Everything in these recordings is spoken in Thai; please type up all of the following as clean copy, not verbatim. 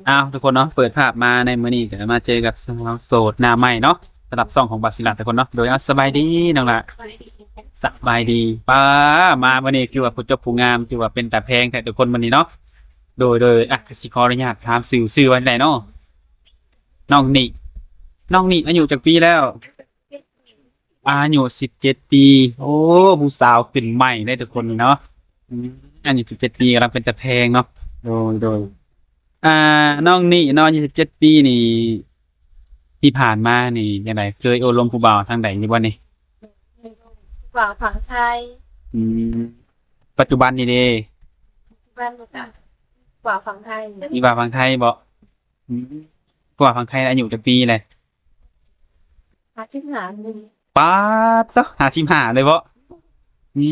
อ้าวทุกคนเนาะเปิดภาพมาในมื้อนี้ก็มาเจอกับสาวโสดหน้าใหม่เนาะสำหรับซ่องของบาสิลัดทุกคนเนาะโดยสบายดีน้องละสบายดีป้ามามื้อนี้คือว่าผู้เจบผู้งามคือว่าเป็นตาแพงแท้ทุกคนมื้อนี้เนาะโดยสิขออนุญาตถามชื่อว่าจั่งใดเนาะน้องนิน้องนิอายุจักปีแล้วอายุ17 ปีโอ้ผู้สาวขึ้นใหม่ได้ทุกคนเนาะอืมอายุ17 ปีกำลังเป็นตาแพงเนาะโดย อ่าน้องนี่น้อง27 ปีนี่ที่ผ่านมานี่ยังไงเคยโอลมผู้บ่าวทางใดนี่บ่นี่ฝั่งฝั่งไทยอืมปัจจุบันนี่เด้บ้านลูกอ่ะฝั่งฝั่งไทยมีบ่าวฝั่งไทยบ่อืมผู้บ่าวฝั่งไทยอายุจักปีเลยหาชิ้นหาหนึ่งป๊าดเด้อ55เลยบ่อื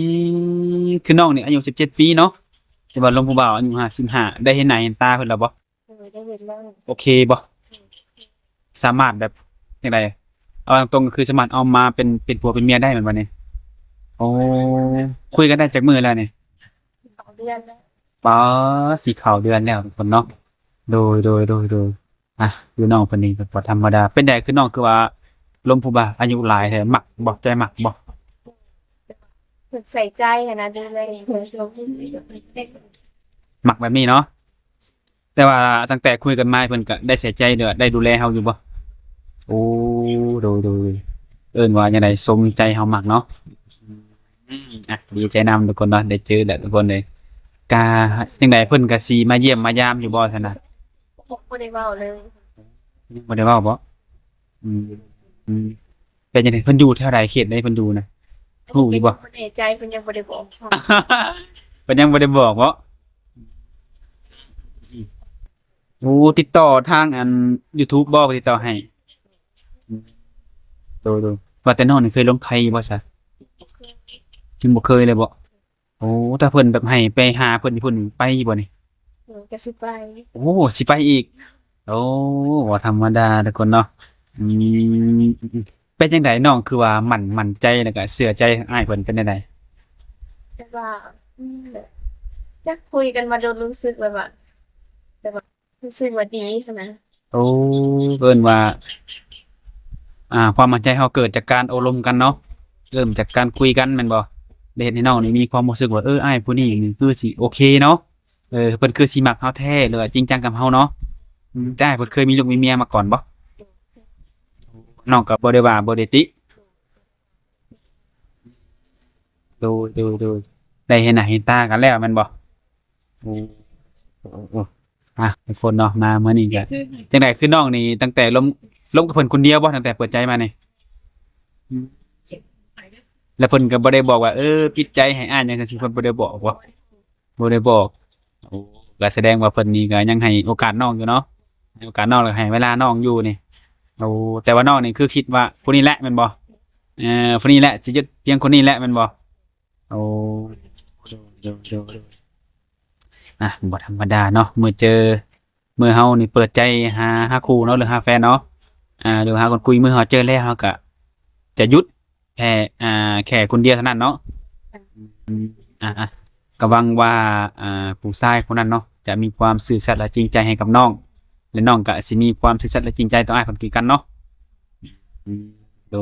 คือน้องนี่อายุ17 ปีเนาะแต่ว่าลมผู้บ่าวอายุ55ได้เห็นหน้าเห็นตาเพิ่นแล้วบ่เลยได้เห็นบ้างโอเคบ่สามารถแบบจังไดเอาตรงๆก็คือสามารถเอามาเป็นผัวเป็นเมียได้แม่นบ่นี่โอ้คุยกันได้จักมื้อแล้วนี่ 2 เดือนแล้วป๋อสีขาวเดือนแล้วทุกคนเนาะโดยอ่ะคือน้องคนนี้ก็บ่ธรรมดาเป็นได้คือน้องคือว่าลมผู้บ่าวอายุหลายแท้มักบ่ใจมักบ่ฝึกใส่ใจอะนะดูเลยเหมือนเราพูดเด็กมักแบบนี้เนาะแต่ว่าตั้งแต่คุยกันมาเพิ่นก็ได้ใส่ใจเด้อได้ดูแลเฮาอยู่บ่โอ้โดยเอิ้นว่าจังไดสมใจเฮามักเนาะอ่ะดีใจนำทุกคนเนาะได้เจอแล้วทุกคนเลยกาจังไดเพิ่นก็สิมาเยี่ยมมายามอยู่บ่ซั่นน่ะไม่ได้เว้าเลยยังบ่ได้เว้าบ่อืมอืมเป็นจังไดเพิ่นอยู่แถวใดเขตใดเพิ่นอยู่น่ะ รู้อยู่บ่ คนเอะใจคนยังไม่ได้บอกพ่อ เพิ่นยังบ่ได้บอกเนาะโอ้ติดต่อทางอัน YouTube บ่ติดต่อให้อืมโดยว่าแต่น้องนี่เคยลงไผบ่ซะยังบ่เคยเลยบ่โอ้ถ้าเพิ่นแบบให้ไปหาเพิ่นที่เพิ่นไปอยู่บ่นี่หนูก็สิไปโอ้สิไปอีกโอ้บ่ธรรมดาทุกคนเนาะอืมเป็นจังไดน้องคือว่ามั่นใจแล้วก็เชื่อใจอ้ายเพิ่นเป็นจังไดแต่ว่าแบบจะคุยกันมาจนรู้สึกแบบว่าแต่ว่ารู้สึกว่าดีขนาดโอ้เอิ้นว่า ความมั่นใจเราเกิดจากการอบรมกันเนาะเริ่มจากการคุยกันแม่นบ่ได้เฮ็ดให้น้องนี่มีความรู้สึกว่าอ้ายผู้นี้นี่คือสิโอเคเนาะเพิ่นคือสิมักเราแท้หรือว่าจริงจังกับเราเนาะแต่อ้ายเพิ่นเคยมีลูกมีเมียมาก่อนบ่น้องก็บ่ได้ว่าบ่ได้ติโดยได้เห็นหน้าเห็นตากันแล้วแม่นบ่โอ้โอ้ทุกคนเนาะมามื้อนี้ก็จังได๋คือน้องนี่ตั้งแต่ล้มกับเพิ่นคนเดียวบ่ตั้งแต่เปิดใจมานี่อืม แล้วเพิ่นก็บ่ได้บอกว่าปิดใจให้อ้ายหยังจั่งซี้เพิ่นบ่ได้บอกบ่ได้บอกโอ้ก็แสดงว่าเพิ่นนี่ก็ยังให้โอกาสน้องอยู่เนาะให้โอกาสน้องแล้วก็ให้เวลาน้องอยู่นี่โอ้แต่ว่าน้องนี่คือคิดว่าผู้นี้แหละแม่นบ่ผู้นี้แหละสิยึดเพียงคนนี้แหละแม่นบ่โอ้โดบ่ธรรมดาเนาะเมื่อเฮานี่เปิดใจหาคู่เนาะหรือหาแฟนเนาะหรือหาคนคุยเมื่อเฮาเจอแล้วเฮาก็จะหยุดแค่แค่คนเดียวเท่านั้นเนาะ อืมก็หวังว่าผู้ชายคนนั้นเนาะจะมีความซื่อสัตย์และจริงใจให้กับน้องและน้องก็สิมีความซื่อสัตย์และจริงใจต่ออ้ายคนคือกันเนาะอืมโด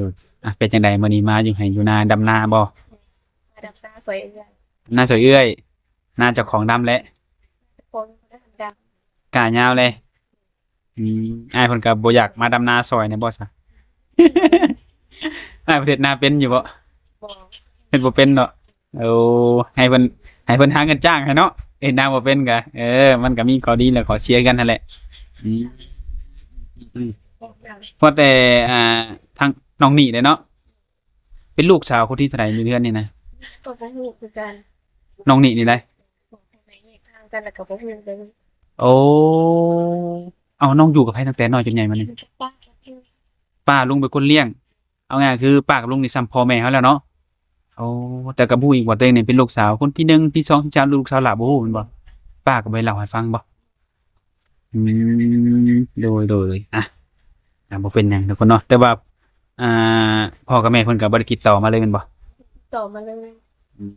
ยเป็นจังไดมื้อนี้มาอยู่ไห้อยู่นาดำนาบ่มาดับซาสวยเอือนนาสวยเอื้อยนาเจ้าของดำแหละคนได้ดังกล้ายาวเลยอืมอ้ายเพิ่นก็บ่อยากมาดำนาซอยแหน่บ่ซะอ้ายประเทศนาเป็นอยู่บ่บอกเฮ็ดบ่เป็นเนาะโอ้ให้เพิ่นหาเงินจ้างให้เนาะเฮ็ดนาบ่เป็นก็มันก็มีข้อดีและข้อเสียกันนั่นแหละอืมอืมบอกดังเพราะแต่อ่าทางน้องนี่เด้เนาะเป็นลูกสาวคนที่เท่าไหร่ในเรือนนี่นะตัวก็หูคือกันน้องนี่นี่ได้บอกทำไมแยกทางกันแล้วก็บ่ฮู้เลยโอ้เอาน้องอยู่กับไผตั้งแต่น้อยจนใหญ่มานี่มันก็ป้าคือป้าลุงเป็นคนเลี้ยงเอาง่ายๆคือป้ากับลุงนี่ซ้ำพ่อแม่เขาแล้วเนาะโอ้แต่ก็บ่ฮู้อีกว่าตัวเองนี่เป็นลูกสาวคนที่หนึ่งที่สองที่สามลูกสาวหลาบ่ฮู้แม่นบ่ป้าก็บ่ได้เล่าให้ฟังบ่อืโดยบ่เป็นหยังทุกคนเนาะแต่ว่าอ่าพ่อกับแม่เพิ่นก็บ่ได้ติดต่อมาเลยแม่นบ่ต่อมาเลยอืม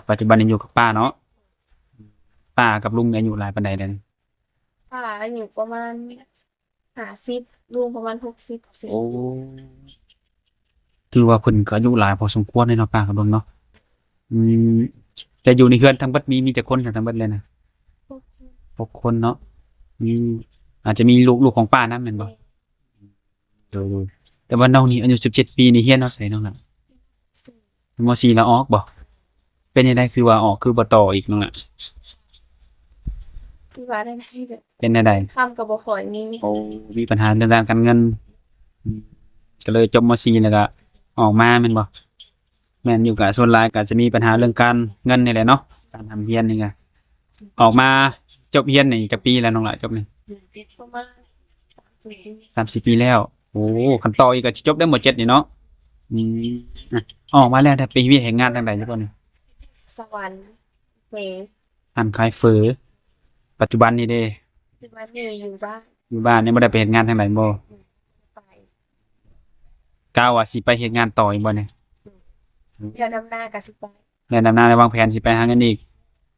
ปัจจุบันยังอยู่กับป้าเนาะป้ากับลุงนี่อายุหลายปานใดแล้วนี่ ป้าอายุประมาณ50ลุงประมาณ60สิ โอ้ถือว่าเพิ่นก็อายุหลายพอสมควรเลยเนาะป้ากับลุงเนาะอืมแต่อยู่ในเฮือนทั้งเบิดมีจักคนกันทั้งเบิดเลยนะ6 คนเนาะอืมอาจจะมีลูกของป้านำแม่นบ่ดูๆแต่ว่าน้องนี่อายุ17 ปีนี่เรียนเนาะไสน้องน่ะม .4 แล้วออกบ่เป็นจังไดคือว่าออกคือบ่ต่ออีกน้องน่ะ ที่ว่าได้แบบ เป็นจังได ทำกับบ่ค่อยมีโอ้มีปัญหาเรื่องด้านการเงินอืมก็เลยจบม .4 แล้วก็ออกมาแม่นบ่แม่นอยู่ก็ส่วนหลายก็จะมีปัญหาเรื่องการเงินนี่แหละเนาะการทำเรียนนี่ก็ออกมาจบเรียนนี่จักปีแล้วน้องล่ะจบนี่ ประมาณ3ปี 3-4 ปีแล้วโอ้คันต่ออีกก็สิจบได้หมด7นี่เนาะอืมอะออกมาแล้วได้ไปเวียกเฮ็ดงานทางใดอยู่บ่นี่ สวรรค์เม ร้านขายเฟอปัจจุบันนี่เด้ ที่ว่านี่อยู่บ้าน อยู่บ้านนี่บ่ได้ไปเฮ็ดงานทางใดบ่ ไป กะว่าสิไปเฮ็ดงานต่ออีกบ่เนี่ย เดี๋ยวดำหน้ากับสิไป แล้วนำหน้าได้วางแผนสิไปหาเงินอีก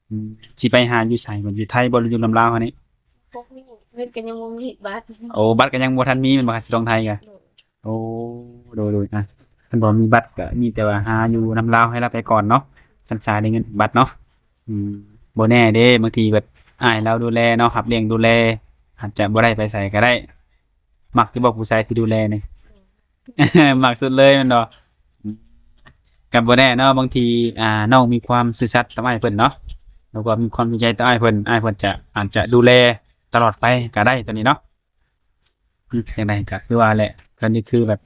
อืมสิไปหาอยู่ไสบ่อยู่ไทยบ่หรืออยู่ลำลาวหันนี่ พวกนี้เงินกันยังบ่มีบัตร โอ้บัตรก็ยังบ่ทันมีแม่นบ่ครับสิลงไทยก็โอ้โดยๆอ่ะเพิ่นบ่มีบัตรก็มีแต่ว่าหาอยู่นำลาวให้เราไปก่อนเนาะคันสายได้เงินบัตรเนาะอืมบ่แน่เด้บางทีแบบอ้ายเราดูแลเนาะรับเลี้ยงดูแลอาจจะบ่ได้ไปไสก็ได้มักสิบ่ผู้ชายที่ดูแลนี่ มักสุดเลยแม่นบ่อืมก็บ่แน่เนาะบางทีน้องมีความซื่อสัตย์ต่ออ้ายเพิ่นเนาะแล้วก็มีความจริงใจต่ออ้ายเพิ่นจะอาจจะดูแลตลอดไปก็ได้ตัวนี้เนาะ จังไดก็คือว่าแหละก็นี่คือแบบ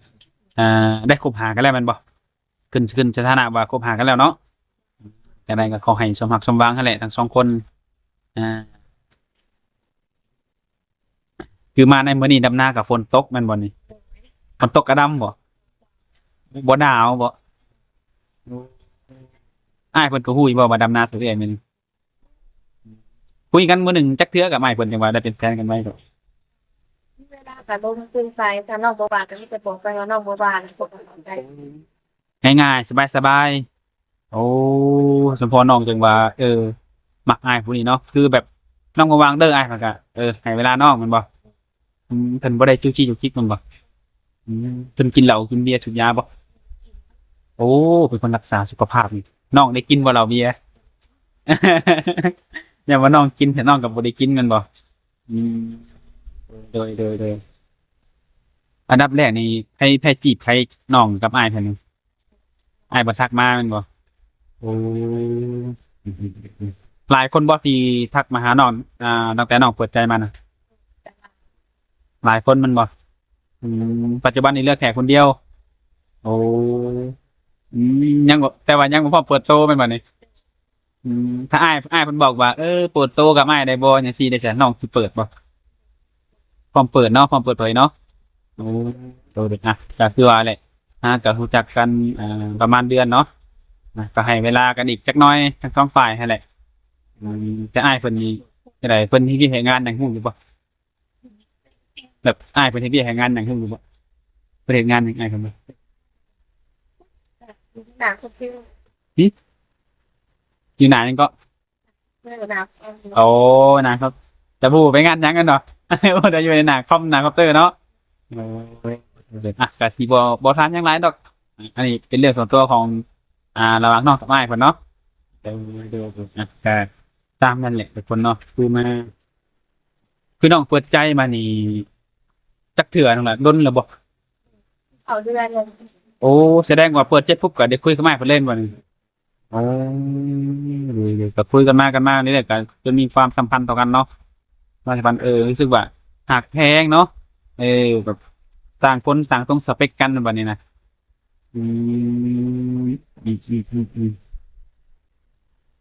ได้คบหากันแล้วแม่นบ่ขึ้นสถานะว่าคบหากันแล้วเนาะจังไดก็ขอให้สมรักสมหวังนั่นแหละทั้งสองคนอ่าคือมาในมื้อนี้ดำนากับฝนตกแม่นบ่นี่ฝนตกกระดำบ่หนาวบ่อ้ายเพิ่นก็ฮู้อยู่บ่ว่าดำนาตัวเองแม่นคุยกันมื้อหนึ่งจักเทื่อกับอ้ายเพิ่นจังว่าได้เป็นแฟนกันไว้ดอก เวลาจะลงขึ้นไปถ้าน้องบ่บานก็มีแต่บอกไปว่าน้องบ่บานพวกนั้นใจ ง่ายๆสบายๆโอ้สมพรน้องจังว่ามักอ้ายผู้นี้เนาะคือแบบน้องบ่วางเด้ออ้ายมันก็ให้เวลาน้องแม่นบ่เพิ่นบ่ได้จู้จี้จุกจิกแม่นบ่เพิ่นกินเหล้ากินเบียร์สูบยาบ่โอ้เป็นคนรักษาสุขภาพนี่น้องได้กินบ่เหล้าเบียร์ อย่าว่าน้องกินแต่น้องก็บ่ได้กินแม่นบ่อืมโดยอันดับแรกนี่ให้จีบใครน้องกับอ้ายเพิ่นนี่อ้ายบ่ทักมาแม่นบ่โอ้หลายคนบ่ที่ทักมาหาน้องตั้งแต่น้องเปิดใจมาน่ะหลายคนแมันบ่ปัจจุบันนี้เลือกแค่คนเดียวโอ้ยังบ่แต่ว่ายังบ่พร้อมเปิดโตแม่นบ่นี่ถ้าอ้ายเพิ่นบอกว่าเปิดโตกับอ้ายได้บ่จังซี่ได้ซะน้องสิเปิดบ่พร้อมเปิดเนาะพร้อมเปิดเผยเนาะโอ้โดดก็คือว่าแหละก็รู้จักกันประมาณเดือนเนาะก็ให้เวลากันอีกจักหน่อยทั้งสองฝ่ายนั่นแหละแต่อ้ายเพิ่นนี่จังไดเพิ่นเฮ็ดเวียกเฮ็ดงานหยังฮู้อยู่บ่แบบอ้ายเพิ่นเฮ็ดเวียกเฮ็ดงานหยังฮู้อยู่บ่เพิ่นเฮ็ดงานหยังอ้ายเพิ่นบ่ หนักคือ อยู่ไหนนั่นก็ เมื่อหนัก โอ้นะครับจะพูดไปงานหยังกันเนาะ ว่าจะอยู่ในหนังคอมหนังคอมเตอร์เนาะโอ้ยก็สิบ่ทันหยังหลายดอกอันนี้เป็นเรื่องส่วนตัวของระหว่างน้องกับอ้ายเพิ่นเนาะเดี๋ยวก็ตามนั่นแหละทุกคนเนาะคือน้องเปิดใจมานี่จักเทื่อนั่นแหละดนแล้วบ่ เอาเดือนเลย โอ้แสดงว่าเปิดใจปุ๊บก็ได้คุยกับอ้ายเพิ่นเล่นบ่นี่อ๋อดีๆก็คุยกันมานี่แหละก็จนมีความสัมพันธ์ต่อกันเนาะว่าสัมพันธ์รู้สึกว่าหักแพงเนาะแบบต่างคนต่างตรงสเปคกันแบบนี้นะอืมอืม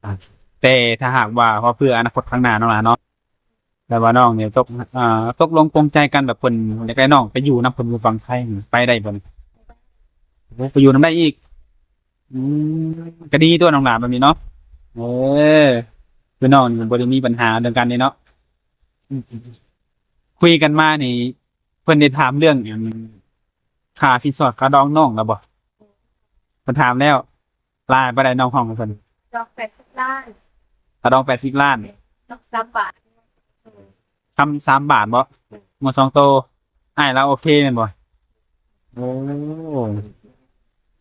อ่ะแต่ถ้าหากว่าพอเพื่ออนาคตข้างหน้าน้องล่ะเนาะแต่ว่าน้องเนี่ยตกลงปรงใจกันแบบเพิ่นอยากได้น้องไปอยู่นำเพิ่นอยู่ฝั่งไทยไปได้บ่นี่โอ้ไปอยู่นำได้อีกอืมก็ดีตัวน้องหลานแบบนี้เนาะเออคือน้องนี่บ่ได้มีปัญหาเรื่องการนี้เนาะอืมคุยกันมานี่เพิ่นได้ถามเรื่องหยังค่าสินสอดค่าดองน้องแล้วบ่เพิ่นถามแล้วหลายบ่ได้น้องห้องของเพิ่น ดอก80 ล้าน ค่าดอง80 ล้าน ดอก3 บาท ำ3 บาทบ่หมด2 โตอ้ายเราโอเคแม่นบ่โอ้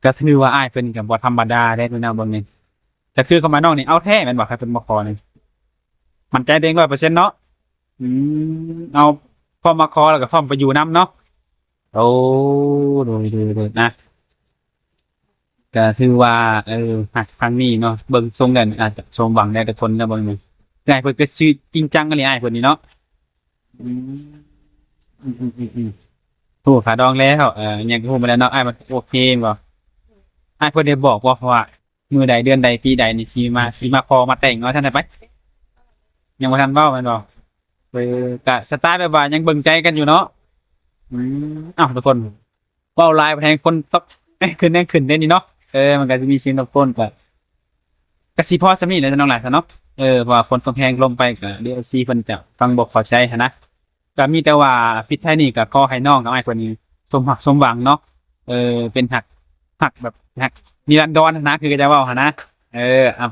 ก็ถือว่าอ้ายเพิ่นก็บ่ธรรมดาได้พี่น้องเบิ่งนี่แต่คือเข้ามาน้องนี่เอาแท้แม่นบ่ครับเพิ่นบ่ขอนี่มั่นใจตัวเอง100%เนาะอืเอาพอมาขอแล้วก็พร้อมไปอยู่นํเนาะโอ้ดูนะก็ถือว่าหักครั้งนี้เนาะเบิ่งทรงกันอาจจะสมหวังได้แต่ทนนะเบิ่งนี่อ้ายเพิ่นก็ชื่อจริงจังกันเลยอ้ายเพิ่นนี่เนาะอืมอืมถูกขาดองแล้วยังฮู้มาแล้วเนาะอ้ายมันโอเคบ่อ้ายเพิ่นได้บอกบ่ว่ามื้อใดเดือนใดปีใดนี่สิมาขอมาแต่งเนาะท่านได้ไปยังบ่ทันเว้าแม่นบ่ก็สไตล์แบบว่ายังเบิ่งใจกันอยู่เนาะอืมอ้าวทุกคนเว้าหลายไปแทงคนตกขึ้นได้นี่เนาะมันก็สิมีสิ่งรบกวนก็สิพอสำนี้แหละน้องหลานซะเนาะเพราะว่าฝนตกแฮงลมไปก็เดี๋ยวซีเพิ่นจะฟังบ่เข้าใจหันนะก็มีแต่ว่าผิดแท้นี้ก็ขอให้น้องกับอ้ายเพิ่นนี่สมหวังเนาะเป็นหักแบบหักนิรันดรนะคือก็จะเว้าหันนะ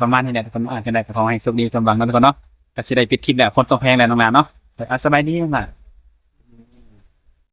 ประมาณนี้แหละทุกคนอ่านกันได้ก็ขอให้โชคดีสมหวังเนาะทุกคนเนาะก็สิได้ปิดคลิปแล้วฝนตกแฮงแล้วน้องหลานเนาะสบายดีน้องหลาน